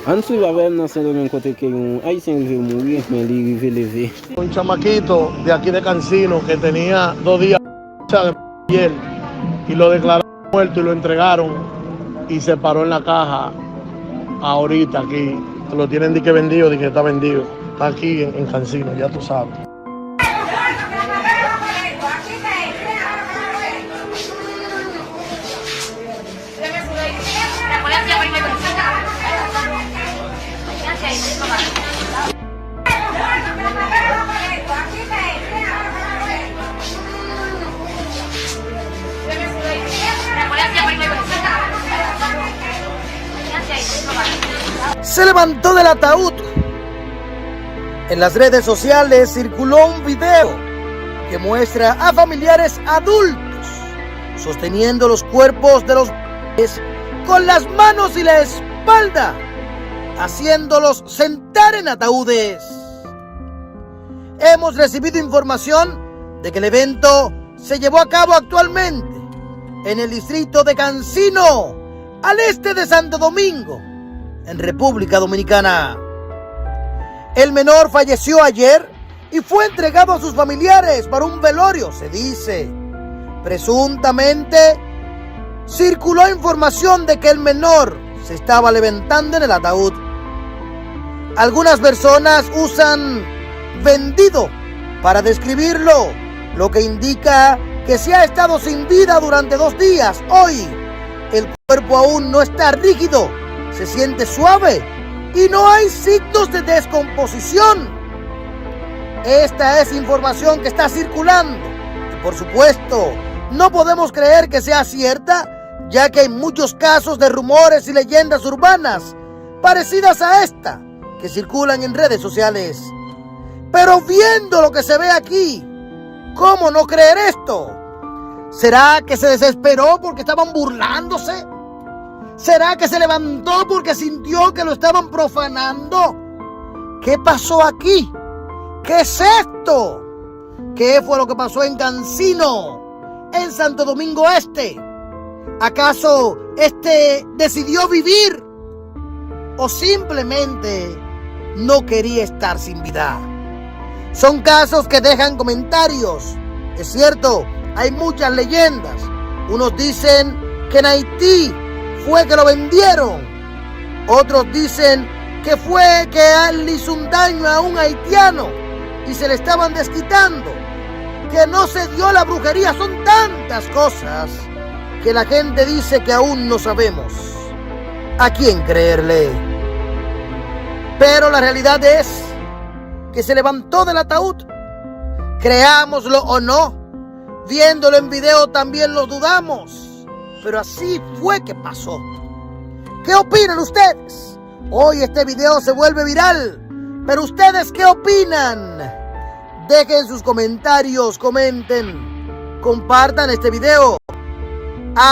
An sou va vem nan Saint-Domingue kote ke yon Haitien rive mouri, men li rive leve. Un chamaquito de aquí de Cancino que tenía 2 días de piel y lo declararon muerto y lo entregaron y se paró en la caja ahorita aquí. Lo tienen de que vendido, de que está vendido. Está aquí en Cancino, ya tú sabes. Se levantó del ataúd. En las redes sociales circuló un video que muestra a familiares adultos sosteniendo los cuerpos de los bebés con las manos y la espalda, haciéndolos sentar en ataúdes. Hemos recibido información de que el evento se llevó a cabo actualmente en el distrito de Cancino, al este de Santo Domingo, en República Dominicana. El menor falleció ayer y fue entregado a sus familiares para un velorio, se dice. Presuntamente, circuló información de que el menor se estaba levantando en el ataúd. Algunas personas usan vendido para describirlo, lo que indica que se ha estado sin vida durante 2 días. Hoy, el cuerpo aún no está rígido, se siente suave y no hay signos de descomposición. Esta es información que está circulando y, por supuesto, no podemos creer que sea cierta, ya que hay muchos casos de rumores y leyendas urbanas parecidas a esta que circulan en redes sociales. Pero viendo lo que se ve aquí, ¿cómo no creer esto? ¿Será que se desesperó porque estaban burlándose? ¿Será que se levantó porque sintió que lo estaban profanando? ¿Qué pasó aquí? ¿Qué es esto? ¿Qué fue lo que pasó en Cancino, en Santo Domingo Este? ¿Acaso este decidió vivir? ¿O simplemente no quería estar sin vida? Son casos que dejan comentarios. Es cierto, hay muchas leyendas. Unos dicen que en Haití fue que lo vendieron. Otros dicen que fue que él hizo un daño a un haitiano y se le estaban desquitando, que no se dio la brujería. Son tantas cosas que la gente dice que aún no sabemos a quién creerle. Pero la realidad es que se levantó del ataúd. Creámoslo o no, viéndolo en video también lo dudamos, pero así fue que pasó. ¿Qué opinan ustedes? Hoy este video se vuelve viral, pero ustedes ¿qué opinan? Dejen sus comentarios, comenten, compartan este video.